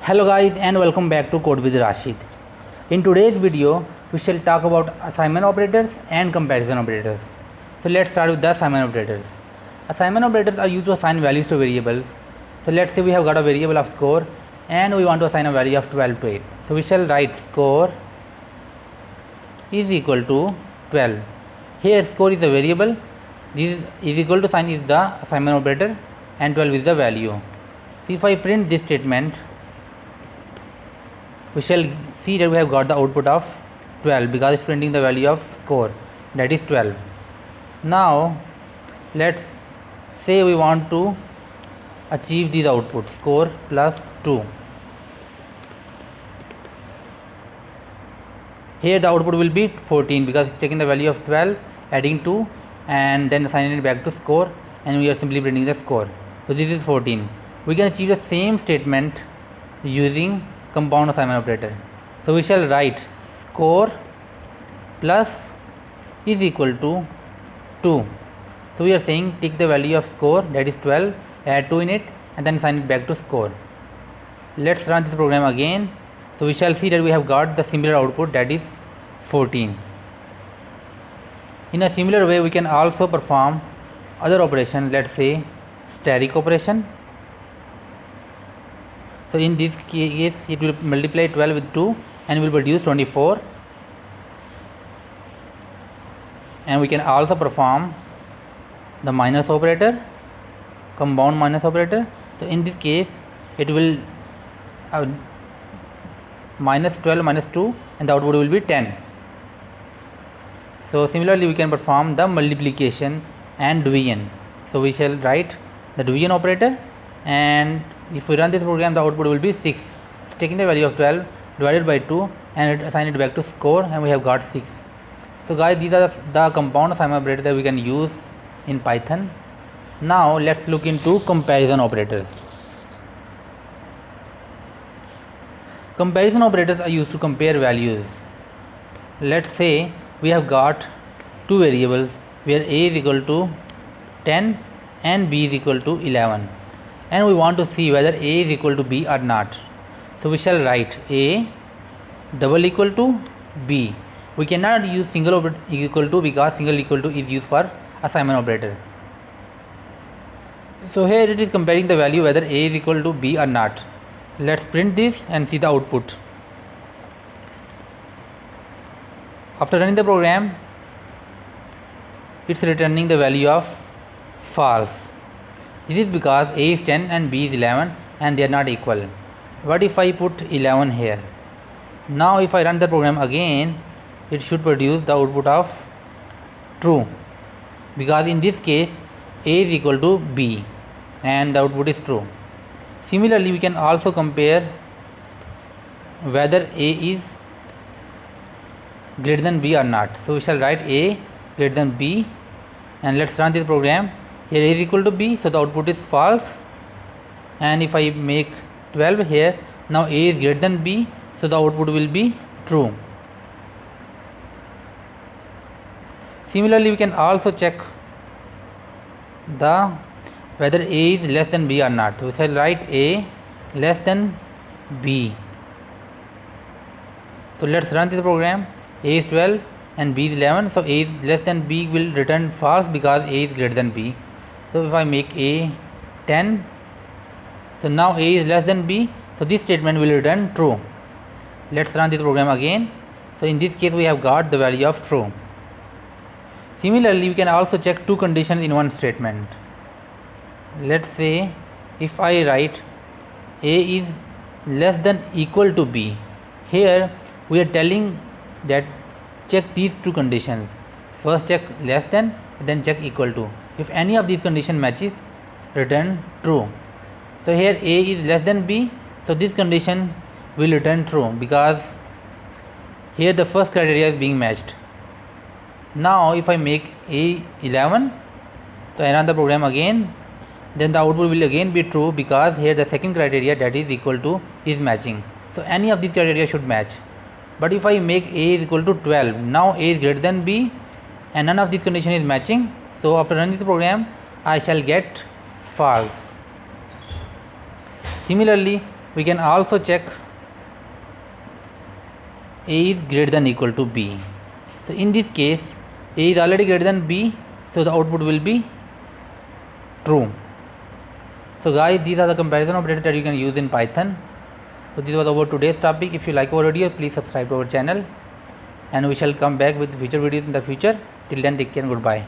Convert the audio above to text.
Hello guys and welcome back to Code with Rashid. In today's video we shall talk about assignment operators and comparison operators. So let's start with the assignment operators. Assignment operators are used to assign values to variables. So let's say we have got a variable of score and we want to assign a value of 12 to it. So we shall write score is equal to 12. Here score is a variable, this is equal to sign is the assignment operator and 12 is the value. So if I print this statement, we shall see that we have got the output of 12 because it's printing the value of score, that is 12. Now let's say we want to achieve this output score plus 2. Here the output will be 14 because it's taking the value of 12, adding 2 and then assigning it back to score, and we are simply printing the score. So this is 14. We can achieve the same statement using compound assignment operator. So we shall write score plus is equal to 2. So we are saying take the value of score, that is 12, add 2 in it and then assign it back to score. Let's run this program again. So we shall see that we have got the similar output, that is 14. In a similar way we can also perform other operation, let's say steric operation. So in this case it will multiply 12 with 2 and will produce 24, and we can also perform the minus operator, compound minus operator. So in this case it will minus 12 minus 2 and the output will be 10. So similarly we can perform the multiplication and division. So we shall write the division operator, and if we run this program the output will be 6, taking the value of 12 divided by 2 and assign it back to score, and we have got 6. So guys, these are the compound assignment operators that we can use in Python. Now let's look into comparison operators. Comparison operators are used to compare values. Let's say we have got two variables where a is equal to 10 and b is equal to 11, and we want to see whether a is equal to b or not. So we shall write a double equal to b. We cannot use single equal to because single equal to is used for assignment operator. So here it is comparing the value whether a is equal to b or not. Let's print this and see the output. After running the program, it's returning the value of false. This is because a is 10 and b is 11 and they are not equal. What if I put 11 here? Now if I run the program again, it should produce the output of true, because in this case a is equal to b and the output is true. Similarly we can also compare whether a is greater than b or not. So we shall write a greater than b, and let's run this program. Here a is equal to b, so the output is false, and if I make 12 here, now a is greater than b, so the output will be true. Similarly we can also check the whether a is less than b or not. We shall write a less than b. So let's run this program. A is 12 and b is 11, so a is less than b will return false because a is greater than b. So if I make a 10, so now a is less than b, so this statement will return true. Let's run this program again. So in this case we have got the value of true. Similarly we can also check two conditions in one statement. Let's say if I write a is less than equal to b, here we are telling that check these two conditions. First check less than, then check equal to. If any of these condition matches, return true. So here a is less than b, so this condition will return true because here the first criteria is being matched. Now if I make a 11, so I run the program again, then the output will again be true because here the second criteria, that is equal to, is matching. So any of these criteria should match. But if I make a is equal to 12, now a is greater than b and none of these condition is matching. So after running this program I shall get false. Similarly, we can also check A is greater than equal to B. So in this case A is already greater than B, so the output will be true. So guys, these are the comparison operators that you can use in Python. So this was about today's topic. If you like our video, please subscribe to our channel, and we shall come back with future videos in the future. Till then, take care and goodbye.